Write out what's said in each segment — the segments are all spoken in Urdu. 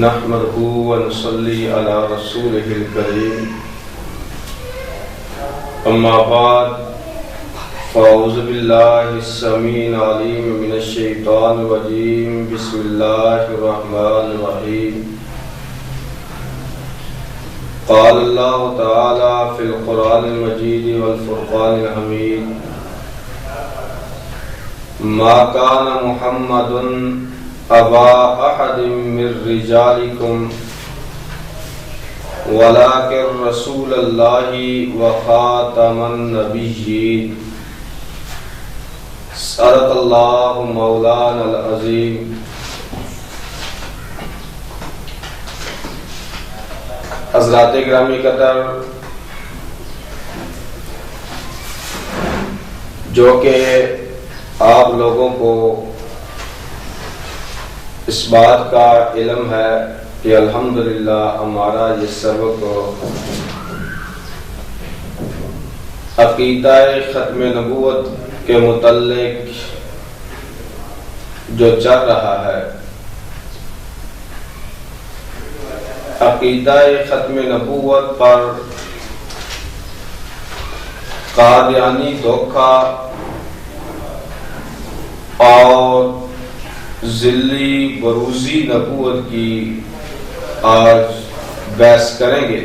نحمده ونصلي على رسوله الكريم اما بعد فاعوذ بالله السميع العليم من الشيطان الرجيم بسم الله الرحمن الرحيم قال الله تعالى في القرآن المجيد والفرقان الحميد ما كان محمد أبا أحد من رجالكم ولكن رسول الله وخاتم النبيين صدق الله مولانا العظيم. حضرات گرامی قدر، جو کہ آپ لوگوں کو اس بات کا علم ہے کہ الحمدللہ ہمارا یہ سبق عقیدہ ختم نبوت کے متعلق جو چل رہا ہے، عقیدہ ختم نبوت پر قادیانی دھوکہ اور ذلی بروزی نبوت کی آج بحث کریں گے.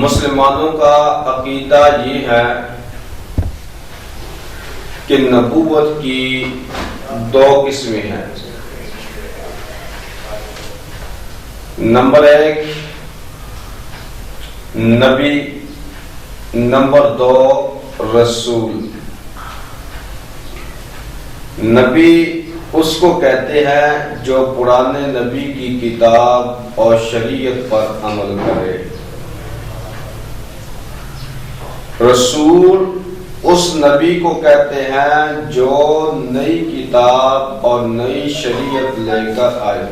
مسلمانوں کا عقیدہ یہ ہے کہ نبوت کی دو قسمیں ہیں. نمبر ایک نبی، نمبر دو رسول. نبی اس کو کہتے ہیں جو پرانے نبی کی کتاب اور شریعت پر عمل کرے. رسول اس نبی کو کہتے ہیں جو نئی کتاب اور نئی شریعت لے کر آئے.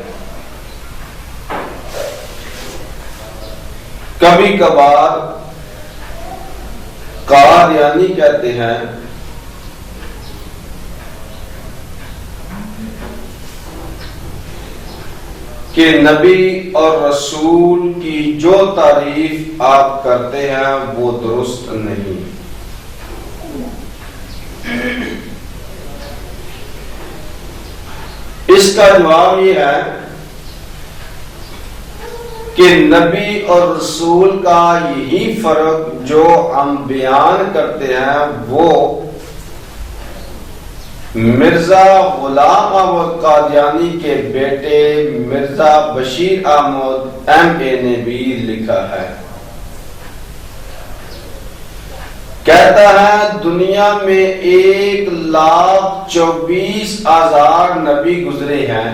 کبھی کبھار قادیانی کہتے ہیں کہ نبی اور رسول کی جو تعریف آپ کرتے ہیں وہ درست نہیں. اس کا جواب یہ ہے کہ نبی اور رسول کا یہی فرق جو ہم بیان کرتے ہیں وہ مرزا غلام احمد قادیانی کے بیٹے مرزا بشیر احمد M.A. نے بھی لکھا ہے. کہتا ہے دنیا میں 1,24,000 نبی گزرے ہیں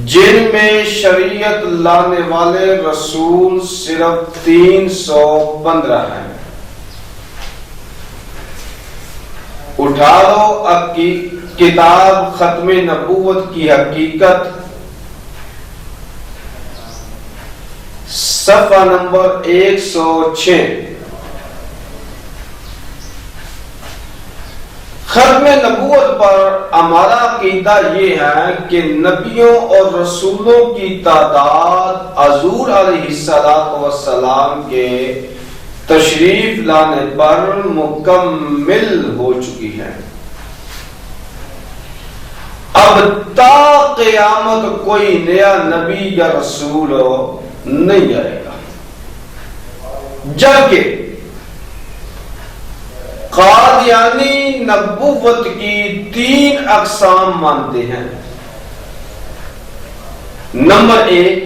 جن میں شریعت لانے والے رسول صرف 315 ہیں. اٹھا لو کتاب ختم نبوت کی حقیقت، صفحہ نمبر 106. ختم نبوت پر ہمارا عقیدہ یہ ہے کہ نبیوں اور رسولوں کی تعداد حضور علیہ السلام کے تشریف لانے پر مکمل ہو چکی ہے. اب تا قیامت کوئی نیا نبی یا رسول نہیں آئے گا. جبکہ قادیانی نبوت کی 3 اقسام مانتے ہیں. نمبر 1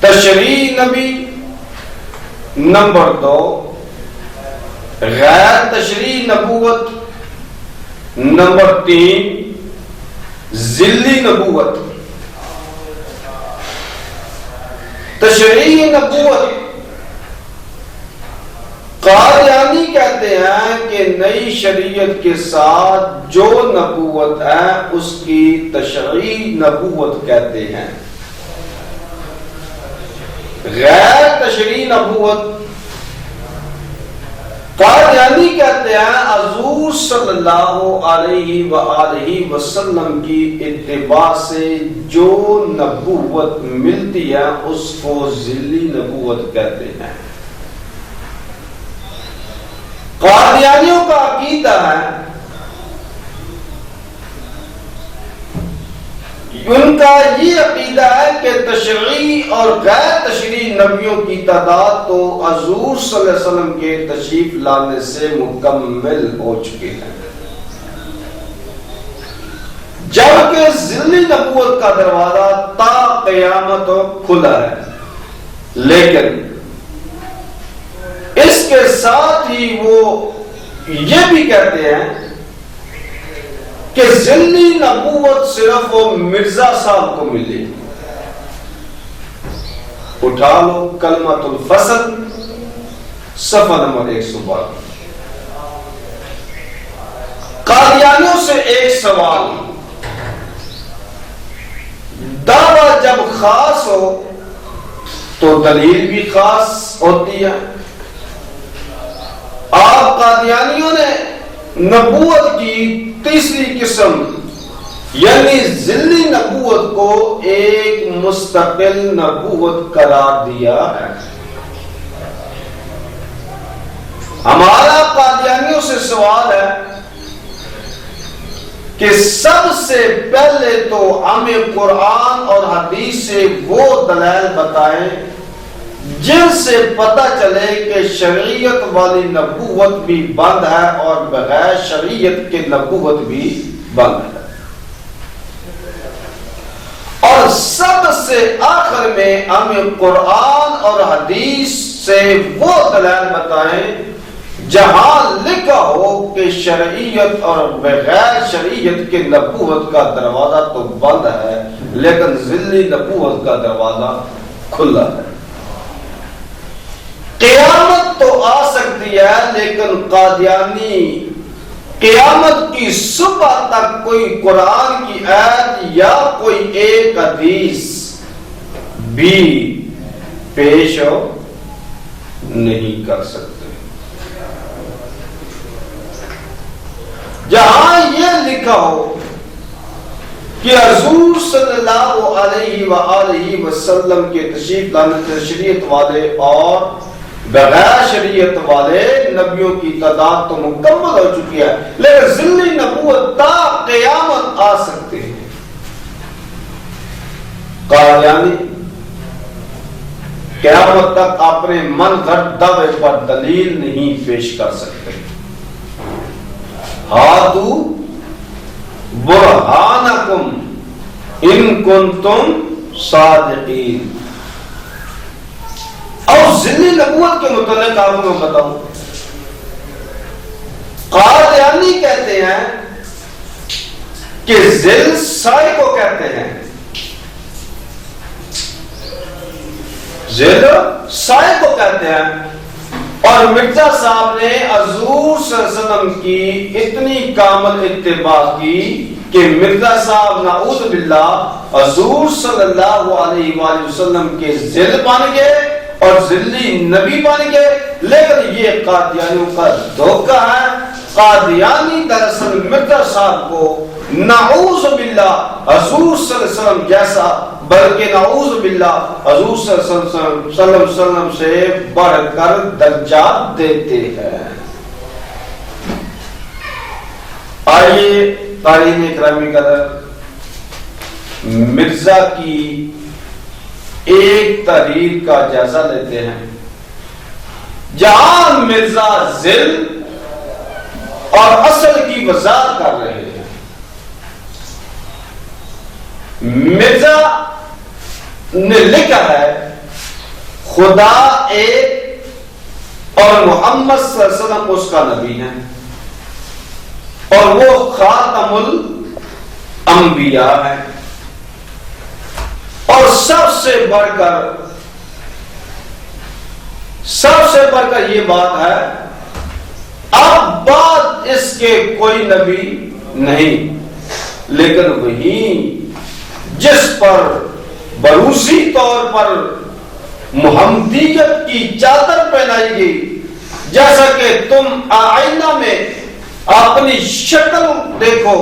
تشریعی نبی، نمبر 2 غیر تشریعی نبوت، نمبر 3 ذلی نبوت. تشریعی نبوت قادیانی کہتے ہیں کہ نئی شریعت کے ساتھ جو نبوت ہے اس کی تشریعی نبوت کہتے ہیں. غیر تشریعی نبوت قادیانی کہتے ہیں حضور صلی اللہ علیہ وآلہ وسلم کی اتباع سے جو نبوت ملتی ہے اس کو ذلی نبوت کہتے ہیں۔ قادیانیوں کا عقیدہ ہے، ان کا یہ عقیدہ ہے کہ تشریعی اور غیر تشریعی نبیوں کی تعداد تو حضور صلی اللہ علیہ وسلم کے تشریف لانے سے مکمل ہو چکی ہے، جبکہ ذلی نبوت کا دروازہ تا قیامت کھلا ہے۔ لیکن اس کے ساتھ ہی وہ یہ بھی کہتے ہیں کہ ذلی نبوت صرف وہ مرزا صاحب کو ملی۔ اٹھا لو کلمۃ الفصل صفحہ نمبر 112۔ قادیانیوں سے ایک سوال، دعویٰ جب خاص ہو تو دلیل بھی خاص ہوتی ہے۔ آپ قادیانیوں نے نبوت کی تیسری قسم یعنی ذلی نبوت کو ایک مستقل نبوت قرار دیا ہے۔ ہمارا قادیانیوں سے سوال ہے کہ سب سے پہلے تو ہمیں قرآن اور حدیث سے وہ دلائل بتائیں جن سے پتہ چلے کہ شریعت والی نبوت بھی بند ہے اور بغیر شریعت کے نبوت بھی بند ہے، اور سب سے آخر میں ہمیں قرآن اور حدیث سے وہ دلائل بتائیں جہاں لکھا ہو کہ شریعت اور بغیر شریعت کے نبوت کا دروازہ تو بند ہے لیکن ذلی نبوت کا دروازہ کھلا ہے۔ قیامت تو آ سکتی ہے لیکن قادیانی قیامت کی صبح تک کوئی قرآن کی آیت یا کوئی ایک حدیث بھی پیش نہیں کر سکتے۔ جہاں یہ لکھا ہو کہ حضور صلی اللہ علیہ وآلہ وسلم کے تشریف لانے شریعت والے اور بغیر شریعت والے نبیوں کی تعداد تو مکمل ہو چکی ہے لیکن ذلی نبوت تا قیامت آ سکتے ہیں۔ قادیانی قیامت تک اپنے من گھڑت دعوے پر دلیل نہیں پیش کر سکتے۔ ہاتھو برہانکم ان کنتم صادقین۔ اور ذلی نبوت کے متعلق آپ کو بتاؤں، قادیانی کہتے ہیں کہ ذل سائے کو کہتے ہیں، ذل سائے کو کہتے ہیں، اور مرزا صاحب نے حضور صلی اللہ علیہ وسلم کی اتنی کامل اتباع کی کہ مرزا صاحب نعوذ باللہ حضور صلی اللہ علیہ وآلہ وسلم کے ذل بن گئے اور ذلی نبی بن گئے۔ لیکن یہ قادیانیوں کا دھوکہ ہے۔ قادیانی دراصل مرزا صاحب کو نعوذ باللہ حضور صلی اللہ علیہ وسلم جیسا بلکہ نعوذ باللہ حضور صلی اللہ علیہ وسلم سے بڑھ کر درجات دیتے ہیں۔ آئیے قارئین اکرامی قدر مرزا کی ایک تحریر کا جائزہ لیتے ہیں جہاں مرزا ذل اور اصل کی وضاحت کر رہے ہیں۔ مرزا نے لکھا ہے خدا ایک اور محمد صلی اللہ علیہ وسلم اس کا نبی ہے اور وہ خاتم الانبیاء ہے، اور سب سے بڑھ کر یہ بات ہے اب بعد اس کے کوئی نبی نہیں، لیکن وہی جس پر بروسی طور پر محمدیت کی چادر پہنائی گئی، جیسا کہ تم آئینہ میں اپنی شکل دیکھو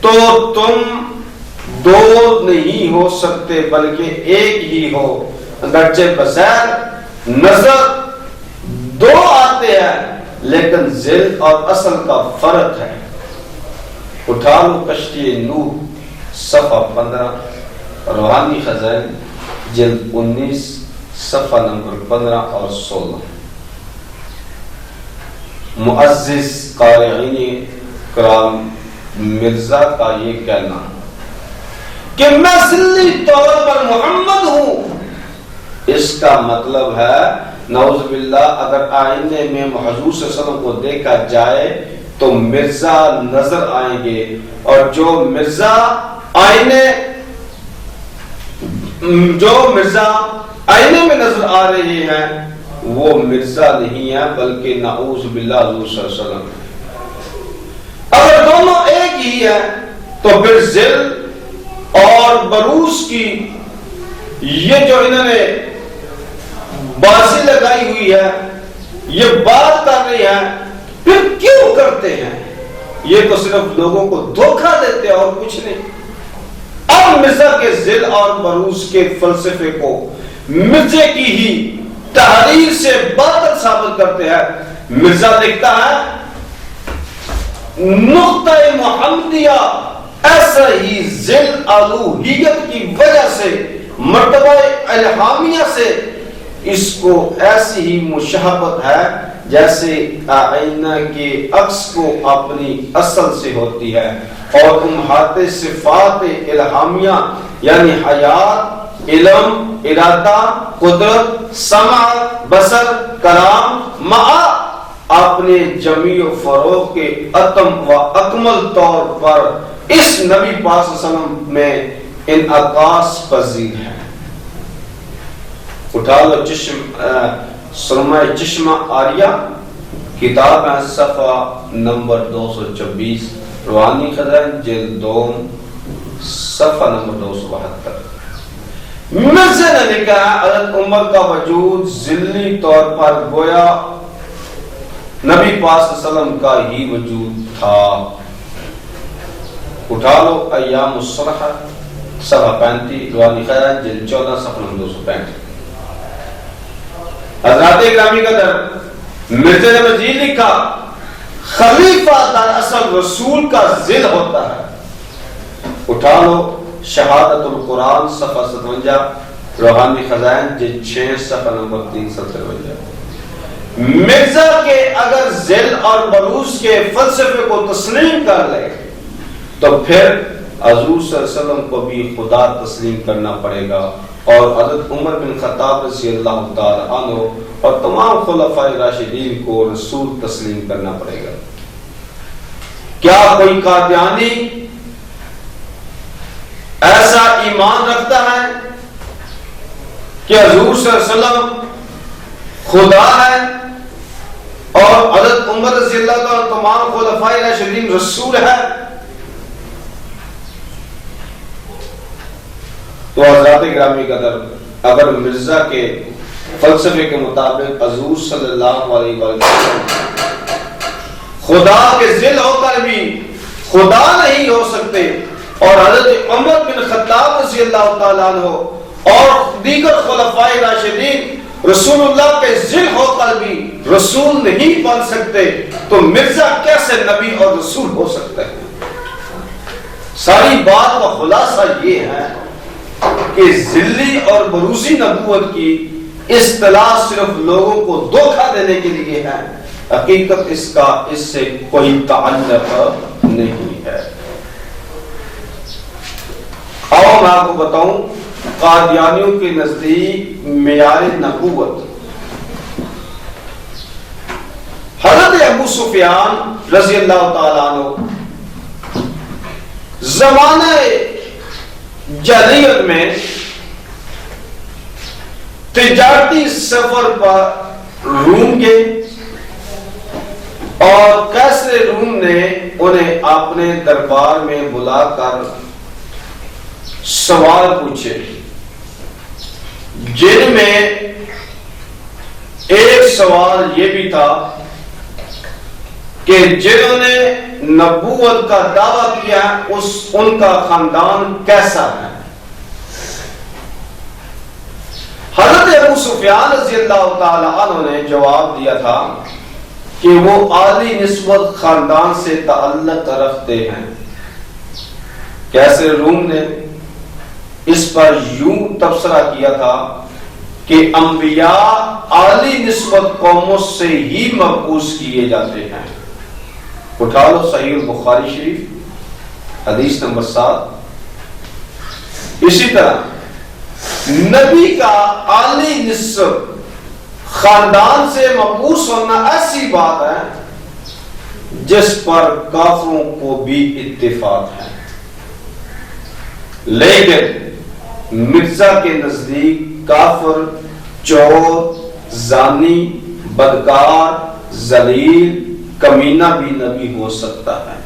تو تم دو نہیں ہو سکتے بلکہ ایک ہی ہو، اگرچہ بظاہر نظر دو آتے ہیں لیکن ذل اور اصل کا فرق ہے۔ اٹھا لو کشتی نوح صفحہ 15، روحانی خزائن جلد 19 صفحہ نمبر 15 اور 16۔ معزز قارئین کرام، مرزا کا یہ کہنا کہ میں ذلی طور پر محمد ہوں، اس کا مطلب ہے نعوذ باللہ اگر آئینے میں حضور صلی اللہ علیہ وسلم کو دیکھا جائے تو مرزا نظر آئیں گے، اور جو مرزا آئینے میں نظر آ رہے ہیں وہ مرزا نہیں ہے بلکہ نعوذ باللہ حضور صلی اللہ علیہ وسلم۔ اگر دونوں ایک ہی ہے تو پھر ذل اور بروز کی یہ جو انہوں نے بازی لگائی ہوئی ہے، یہ بات کر رہی ہے، پھر کیوں کرتے ہیں؟ یہ تو صرف لوگوں کو دھوکہ دیتے ہیں اور کچھ نہیں۔ اب مرزا کے ذل اور بروز کے فلسفے کو مرزے کی ہی تحریر سے باطل ثابت کرتے ہیں۔ مرزا لکھتا ہے نقطہ محمدیہ ایسا ہی ذل الوہیت کی وجہ سے، مرتبہ الہامیہ سے اس کو ایسی ہی مشابہت ہے جیسے آئینہ کے عکس کو اپنی اصل سے ہوتی ہے، اور امہات صفات الہامیہ یعنی حیات، علم، ارادہ، قدرت، سمع، بصر، کلام مع اپنے جمیع و فروغ کے اتم و اکمل طور پر اس نبی پاک صلی اللہ علیہ وسلم میں انعکاس پذیر ہے۔ اٹھا لو سرمہ چشمہ آریہ کتاب ہے، صفحہ نمبر 224، روحانی خزائن جلد 2 صفحہ نمبر 272۔ مرزا نے لکھا ہے حضرت عمر کا وجود ذلی طور پر گویا نبی پاک صلی اللہ علیہ وسلم کا ہی وجود تھا۔ اٹھا لو ایام الصلح صفحہ 35، روحانی خزائن جلد 14 صفحہ نمبر 265۔ حضرات گرامی قدر، مرزا نے مزید لکھا خلیفہ دراصل رسول کا ذل ہوتا ہے۔ اٹھا لو شہادت القرآن صفحہ 57، روحانی خزائن جلد 6 صفحہ نمبر 353۔ مرزا کے اگر ذل اور بروز کے فلسفے کو تسلیم کر لے تو پھر حضور صلی اللہ علیہ وسلم کو بھی خدا تسلیم کرنا پڑے گا، اور حضرت عمر بن خطاب رضی اللہ تعالی عنہ اور تمام خلفاء راشدین کو رسول تسلیم کرنا پڑے گا۔ کیا کوئی قادیانی ایسا ایمان رکھتا ہے کہ حضور صلی اللہ علیہ وسلم خدا ہے اور حضرت عمر رضی اللہ تعالی تمام خلفاء راشدین رسول ہے؟ تو حضرات گرامی قدر، اگر مرزا کے فلسفے کے مطابق حضور صلی اللہ علیہ وسلم خدا کے ذل ہو کر بھی خدا نہیں ہو سکتے، اور حضرت عمر بن خطاب رضی اللہ تعالیٰ عنہ اور دیگر خلفاء راشدین رسول اللہ کے ذل ہو کر بھی رسول نہیں بن سکتے، تو مرزا کیسے نبی اور رسول ہو سکتے ہیں؟ ساری بات کا خلاصہ یہ ہے کہ ذلی اور بروزی نبوت کی اصطلاح صرف لوگوں کو دھوکہ دینے کے لیے ہے، حقیقت اس سے کوئی تعلق نہیں ہے۔ اور میں آپ کو بتاؤں قادیانیوں کے نزدیک معیار نبوت حضرت ابو سفیان رضی اللہ تعالیٰ عنہ زمانہ جاہلیت میں تجارتی سفر پر روم گئے، اور کیسر روم نے انہیں اپنے دربار میں بلا کر سوال پوچھے، جن میں ایک سوال یہ بھی تھا کہ جنہوں نے نبوت کا دعویٰ کیا ہے ان کا خاندان کیسا ہے۔ حضرت ابو سفیان رضی اللہ تعالی عنہ نے جواب دیا تھا کہ وہ عالی نسبت خاندان سے تعلق رکھتے ہیں۔ کیسر روم نے اس پر یوں تبصرہ کیا تھا کہ انبیاء عالی نسبت قوموں سے ہی مبعوث کیے جاتے ہیں۔ اٹھا لو صحیح البخاری شریف حدیث نمبر 7۔ اسی طرح نبی کا عالی نسب خاندان سے مبعوث ہونا ایسی بات ہے جس پر کافروں کو بھی اتفاق ہے، لیکن مرزا کے نزدیک کافر چور، زانی، بدکار، ذلیل، کمینہ بھی نبی ہو سکتا ہے۔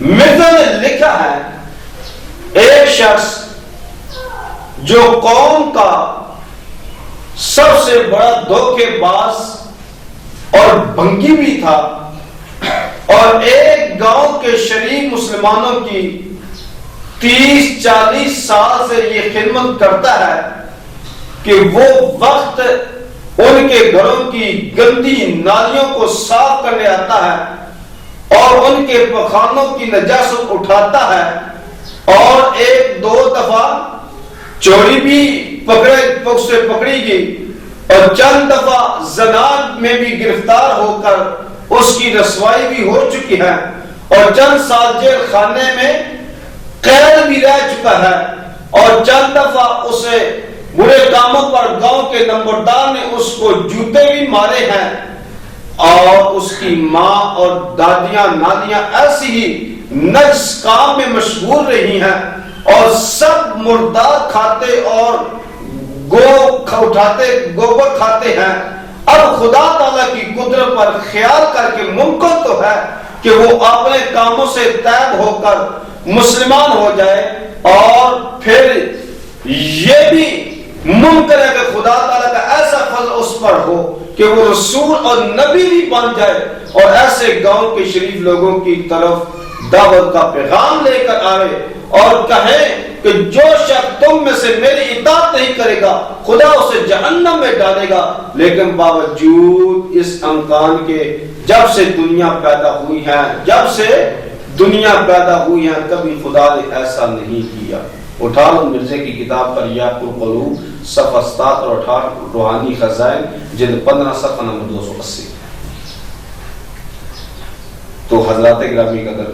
مرزا نے لکھا ہے ایک شخص جو قوم کا سب سے بڑا دھوکے باز اور بھنگی بھی تھا اور ایک گاؤں کے شریف مسلمانوں کی 30-40 سال سے یہ خدمت کرتا ہے کہ وہ وقت ان کے گھروں کی گندی نالیوں کو صاف کرنے آتا ہے اور ان کے پخانوں کی نجاست اٹھاتا ہے، اور 1-2 دفعہ چوری بھی پکڑی گئی اور چند دفعہ زنا میں بھی گرفتار ہو کر اس کی رسوائی بھی ہو چکی ہے اور چند سال جیل خانے میں قید بھی رہ چکا ہے، اور چند دفعہ اسے برے کاموں پر گاؤں کے نمبردار نے اس کو جوتے بھی مارے ہیں، اور اس کی ماں اور دادیاں نانیاں ایسی ہی نجس کام میں مشغول رہی ہیں اور سب مردار کھاتے اور گوبر کھاتے ہیں۔ اب خدا تعالیٰ کی قدرت پر خیال کر کے ممکن تو ہے کہ وہ اپنے کاموں سے تائب ہو کر مسلمان ہو جائے، اور پھر یہ بھی ممکن ہے کہ خدا تعالیٰ کا ایسا فضل اس پر ہو کہ وہ رسول اور نبی بھی بن جائے اور ایسے گاؤں کے شریف لوگوں کی طرف دعوت کا پیغام لے کر آئے اور کہیں کہ جو شخص تم میں سے میری اطاعت نہیں کرے گا خدا اسے جہنم میں ڈالے گا۔ لیکن باوجود اس امکان کے جب سے دنیا پیدا ہوئی ہے کبھی خدا نے ایسا نہیں کیا۔ اٹھا لو مرزے کی کتاب پر یاقوت القلوب صفحہ 67 اور 68، روحانی خزائن جلد 15 صفحہ نمبر 280۔ تو حضرات گرامی قدر،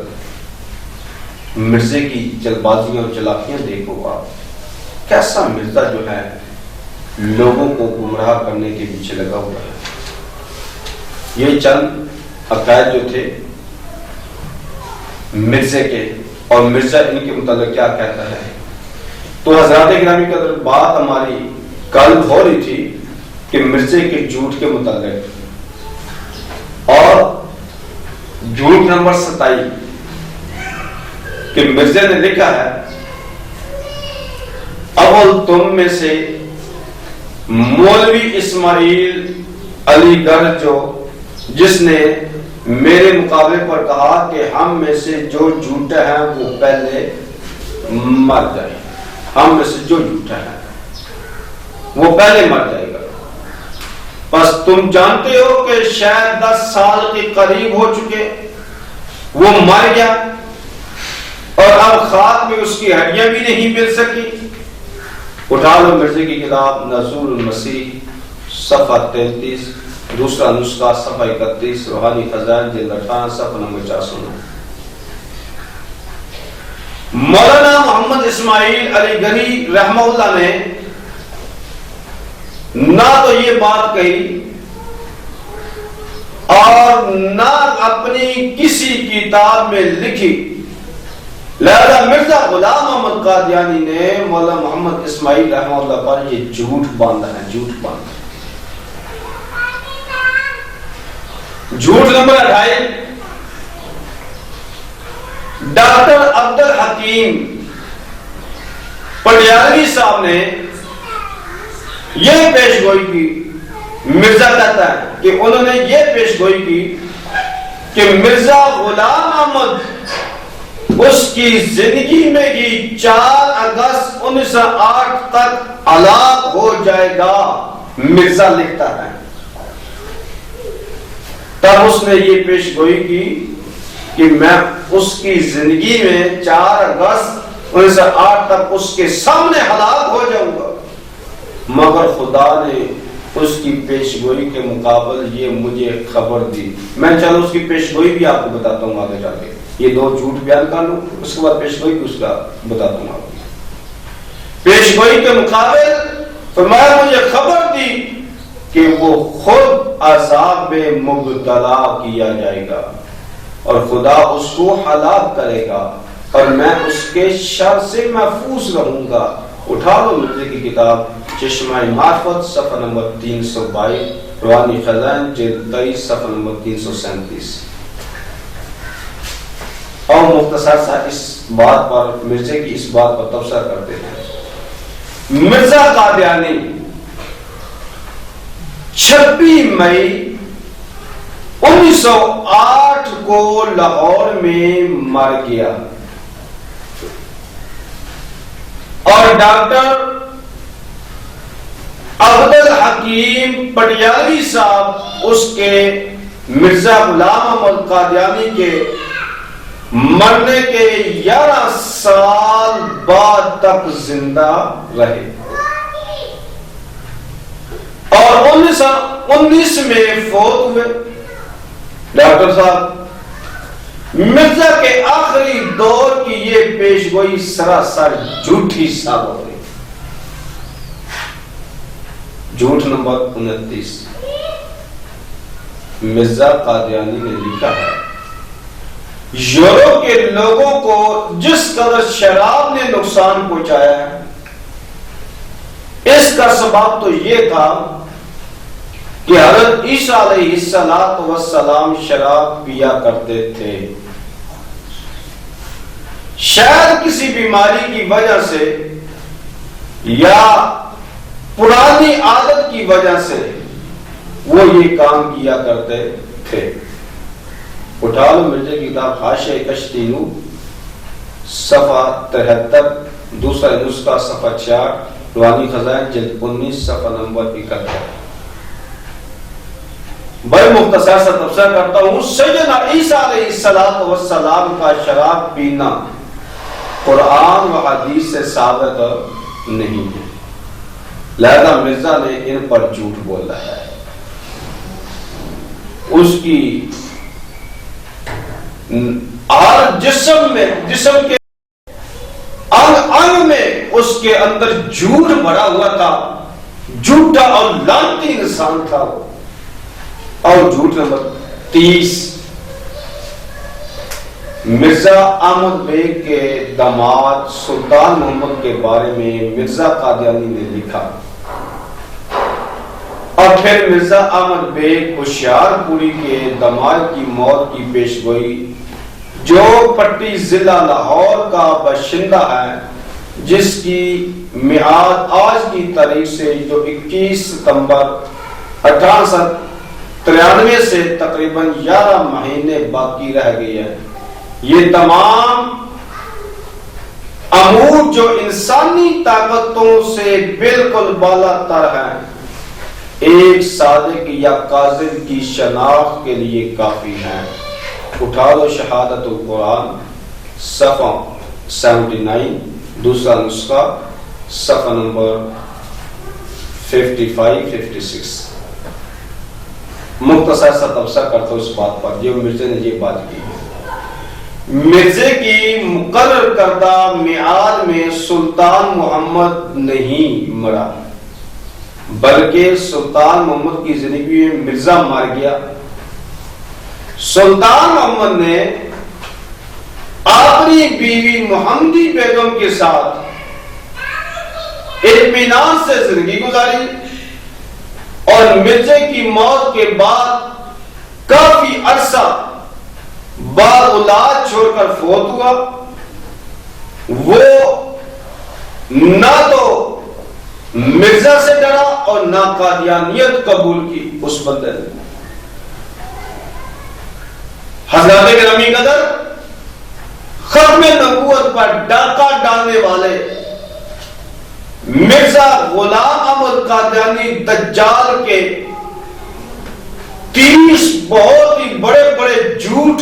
مرزے کی جلد بازیاں اور چلاکیاں دیکھو آپ، کیسا مرزا جو ہے لوگوں کو گمراہ کرنے کے پیچھے لگا ہوا ہے۔ یہ چند عقائد جو تھے مرزے کے، اور مرزا ان کے متعلق کیا کہتا ہے۔ تو حضرات گرامی قدر، بات ہماری کل ہو رہی تھی کہ مرزے کے جھوٹ کے متعلق، اور جھوٹ نمبر 27 کہ مرزا نے لکھا ہے اول تم میں سے مولوی اسماعیل علی گڑھ جس نے میرے مقابلے پر کہا کہ ہم میں سے جو جھوٹا ہے وہ پہلے مر جائے، ہم میں سے جو جھوٹا ہے وہ پہلے مر جائے گا۔ بس تم جانتے ہو کہ شاید 10 سال کے قریب ہو چکے وہ مر گیا اور اب خاک میں اس کی ہڈیاں بھی نہیں مل سکی۔ اٹھا لو مرزے کی کتاب نزول المسیح صفحہ 33، دوسرا نسخہ صفحہ 31، روحانی خزائن جلد 18 صفحہ نمبر 409۔ مولانا محمد اسماعیل علی گڑھی رحمہ اللہ نے نہ تو یہ بات کہی اور نہ اپنی کسی کتاب میں لکھی، لہذا مرزا غلام محمد قادیانی نے مولانا محمد اسماعیل رحمہ اللہ پر یہ جھوٹ باندھا ہے، جھوٹ باندھا۔ جھوٹ نمبر 28، ڈاکٹر عبد الحکیم پٹیالوی صاحب نے یہ پیش گوئی کی، مرزا کہتا ہے کہ انہوں نے یہ پیش گوئی کی کہ مرزا غلام احمد اس کی زندگی میں ہی 4 اگست 1908 تک ہلاک ہو جائے گا، مرزا لکھتا ہے۔ تب اس نے یہ پیش گوئی کی کہ میں اس کی زندگی میں 4 اگست 1908 تک اس کے سامنے ہلاک ہو جاؤں گا، مگر خدا نے اس کی پیش گوئی کے مقابل یہ مجھے خبر دی۔ میں چلو اس کی پیش گوئی بھی آپ کو بتاتا ہوں آگے جا کے، یہ 2 جھوٹ بیان کر لوں، اس کے بعد پیش گوئی بھی اس کا بتاتا ہوں آپ کو۔ پیش گوئی کے مقابل فرمایا مجھے خبر دی کہ وہ خود عذاب میں مبتلا کیا جائے گا اور خدا اس کو ہلاک کرے گا اور میں اس کے شر سے محفوظ رہوں گا۔ اٹھا لو مرزے کی کتاب چشمہ معرفت صفحہ نمبر 322، روحانی خزائن جلد 23 صفحہ نمبر 337۔ اور مختصر سا اس بات پر، مرزے کی اس بات پر تبصرہ کرتے ہیں۔ مرزا قادیانی 26 مئی 1908 کو لاہور میں مر گیا اور ڈاکٹر عبدالحکیم پٹیالی صاحب اس کے مرزا غلام احمد قادیانی کے مرنے کے 11 سال بعد تک زندہ رہے اور 1919 میں فوت ہوئے۔ ڈاکٹر صاحب مرزا کے آخری دور کی یہ پیش گوئی سراسر جھوٹی ثابت ہوئی۔ جھوٹ نمبر 29، مرزا قادیانی نے لکھا ہے یورپ کے لوگوں کو جس قدر شراب نے نقصان پہنچایا ہے، اس کا سبب تو یہ تھا کہ حضرت عیسیٰ علیہ السلام شراب پیا کرتے تھے۔ شاید کسی بیماری کی وجہ سے یا پرانی عادت کی وجہ سے وہ یہ کام کیا کرتے تھے۔ اٹھا لو مرزے کی کتاب حاشیہ کشتی نو صفحہ 73، دوسرا نسخہ صفحہ 4، روحانی خزائن جلد 19 صفحہ نمبر 71۔ بڑے مختصر سا تبصرہ کرتا ہوں۔ سیدنا عیسیٰ علیہ السلام کا شراب پینا قرآن و حدیث سے ثابت نہیں ہے، لہذا مرزا نے ان پر جھوٹ بولا ہے۔ اس کی ہر جسم کے انگ انگ میں اس کے اندر جھوٹ بھرا ہوا تھا، جھوٹا اور لعنتی انسان تھا وہ۔ اور جھوٹ نمبر 30، مرزا احمد بیگ کے داماد سلطان محمد کے بارے میں مرزا قادیانی نے لکھا، اور پھر مرزا احمد بیگ ہوشیار پوری کے داماد کی موت کی پیش گوئی، جو پٹی ضلع لاہور کا باشندہ ہے، جس کی میعاد آج کی تاریخ سے جو 21 ستمبر 1893 سے تقریباً 11 مہینے باقی رہ گئی ہے۔ یہ تمام امور جو انسانی طاقتوں سے بالکل بالا تر ہیں، ایک صادق یا کاذب کی شناخت کے لیے کافی ہیں۔ اٹھا لو شہادت القرآن صفحہ 79، دوسرا نسخہ صفحہ نمبر 55-56۔ مختصر سا تبصرہ کرتا ہوں اس بات پر جو مرزے نے یہ بات کی ہے۔ مرزے کی مقرر کردہ میعاد میں سلطان محمد نہیں مرا، بلکہ سلطان محمد کی زندگی میں مرزا مر گیا۔ سلطان محمد نے اپنی بیوی محمدی بیگم کے ساتھ اطمینان سے زندگی گزاری اور مرزے کی موت کے بعد کافی عرصہ بعد اولاد چھوڑ کر فوت ہوا۔ وہ نہ تو مرزا سے ڈرا اور نہ قادیانیت قبول کی اس بندے نے۔ گرامی قدر، ختم نبوت پر ڈاکہ ڈالنے والے مرزا غلام احمد قادیانی دجال کے 30 بہت ہی بڑے بڑے جھوٹ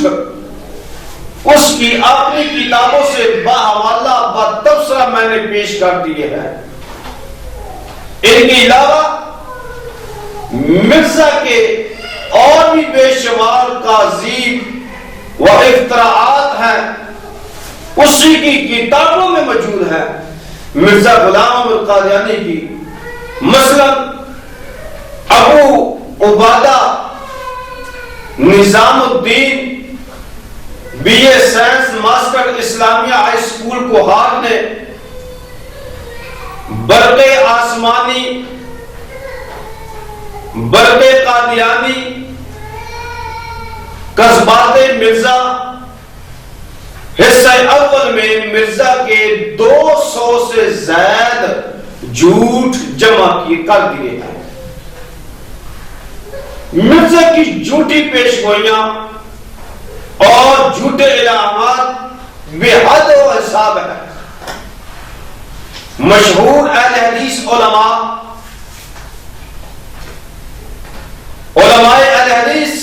اس کی اپنی کتابوں سے باحوالہ بتبصرہ میں نے پیش کر دیے ہیں۔ ان کے علاوہ مرزا کے اور بھی بے شمار کاذیب و افتراعات ہیں، اسی کی کتابوں میں موجود ہے۔ مرزا غلام احمد قادیانی کی مثلا ابو Ubada Nizam Uddin B A science master Islamia high school Kohar نے برق آسمانی، برق قادیانی، قصبات مرزا حصہ اول میں مرزا کے 200 سے زائد جھوٹ جمع کر دیے ہیں۔ مرزا کی جھوٹی پیش گوئیاں اور جھوٹے الہامات بے حد و حساب ہے۔ مشہور اہل حدیث علماء اہل حدیث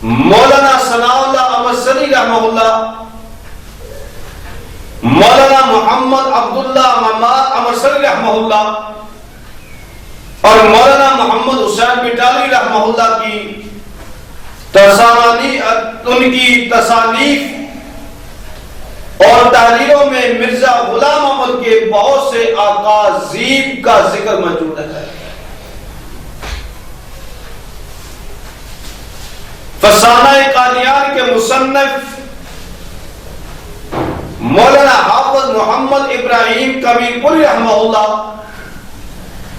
مولانا ثناء اللہ احمد سری رحمہ اللہ، مولانا محمد عبداللہ محمد احمد سری رحمہ اللہ اور مولانا محمد حسین بٹالی رحمہ اللہ کی ان کی تصانیف اور تحریروں میں مرزا غلام احمد کے بہت سے اکاذیب کا ذکر موجود ہے۔ فسانہ قادیان کے مصنف مولانا حافظ محمد ابراہیم کبیر پوری رحمہ اللہ،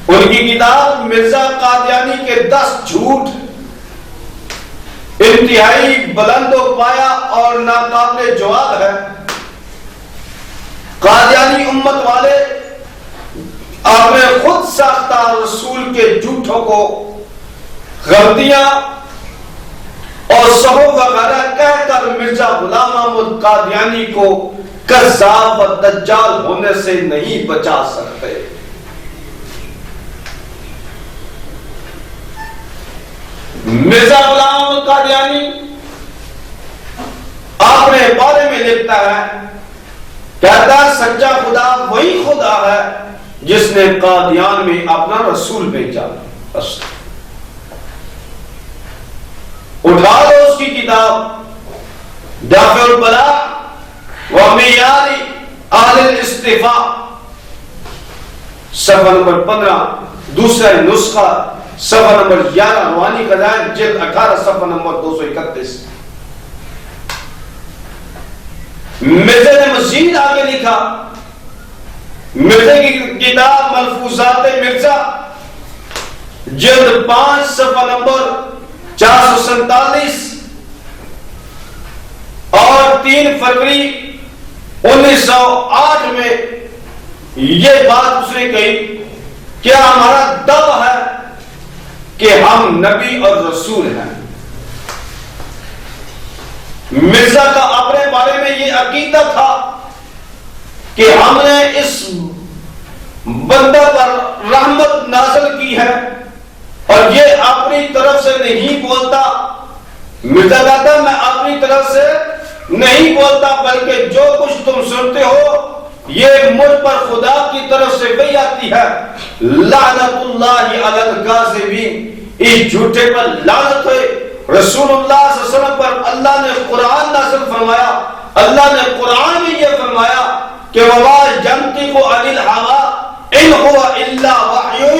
ان کی کتاب مرزا قادیانی کے 10 جھوٹ انتہائی بلند و پایا اور ناقابل جواب ہے۔ قادیانی امت والے آپ نے خود ساختہ رسول کے جھوٹوں کو غلطیاں اور صحف وغیرہ کہہ کر مرزا غلام احمد قادیانی کو کذاب و دجال ہونے سے نہیں بچا سکتے۔ مرزا غلام احمد قادیانی اپنے بارے میں لکھتا ہے، کہتا ہے سچا خدا وہی خدا ہے جس نے قادیان میں اپنا رسول بھیجا۔ اٹھا لو اس کی کتاب دافع البلاغ و معیار اہل الاصطفاء، صفحہ نمبر 15، دوسرا نسخہ صفحہ نمبر 11، روانی قضائد جلد 18 صفحہ نمبر 231۔ مرزا نے مزید آگے لکھا، مرزا کی کتاب ملفوظات مرزا جلد 5 صفحہ نمبر 447 اور 3 فروری 1908 میں یہ بات اس نے کہی، کیا ہمارا دعویٰ ہے کہ ہم نبی اور رسول ہیں۔ مرزا کا اپنے بارے میں یہ عقیدہ تھا کہ ہم نے اس بندہ پر رحمت نازل کی ہے اور یہ اپنی طرف سے نہیں بولتا۔ مرزا کہتا میں اپنی طرف سے نہیں بولتا، بلکہ جو کچھ تم سنتے ہو یہ مجھ پر خدا کی طرف سے وحی آتی ہے۔ لعنت اللہ علی الکاذبین، اس جھوٹے پر لعنت ہے۔ رسول اللہ صلی اللہ علیہ وسلم پر اللہ نے قرآن نازل فرمایا، اللہ نے قرآن میں یہ فرمایا کہ وما ينطق عن الهوى ان هو الا وحی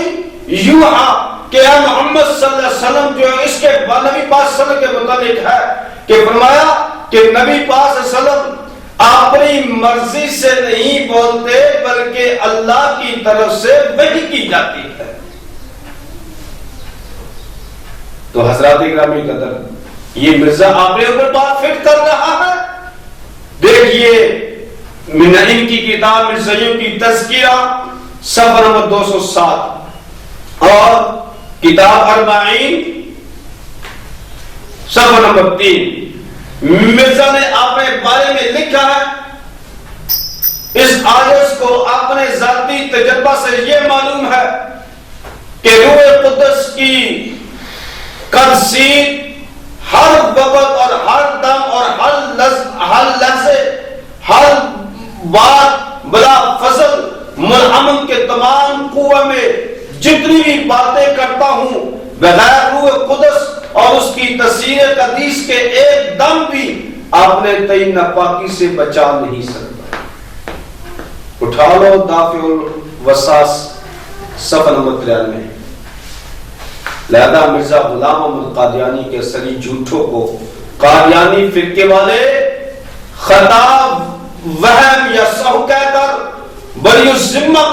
یوحی، کہ اے محمد صلی اللہ علیہ وسلم جو اس کے نبی پاک صلی اللہ علیہ وسلم کے متعلق ہے کہ فرمایا کہ نبی پاک صلی اللہ علیہ وسلم اپنی مرضی سے نہیں بولتے بلکہ اللہ کی طرف سے وحی کی جاتی ہے۔ تو حضرات گرامی قدر، یہ مرزا اپنے اوپر بات فٹ کر رہا ہے۔ دیکھیے ان کی کتاب مرزائیوں کی تذکرہ صفحہ نمبر 207 اور کتاب اربعین صفحہ نمبر 3، مرزا نے اپنے بارے میں لکھا ہے، اس آیت کو اپنے ذاتی تجربہ سے یہ معلوم ہے کہ روح قدس کی قدسیت ہر وقت اور ہر دم اور ہر لحظے ہر بات بلا فضل منعم کے تمام قوہ میں جتنی بھی باتیں کرتا ہوں بغیر روح قدس اور اس کی تفسیر حدیث کے ایک دم بھی اپنے تئی ناپاکی سے بچا نہیں سکتا۔ اٹھا لو دافع الوساس صفحہ نمبر 93۔ لہذا مرزا غلام احمد قادیانی کے سری جھوٹوں کو قادیانی فرقے والے خطا وہم یا سہو کہہ کر بری الذمہ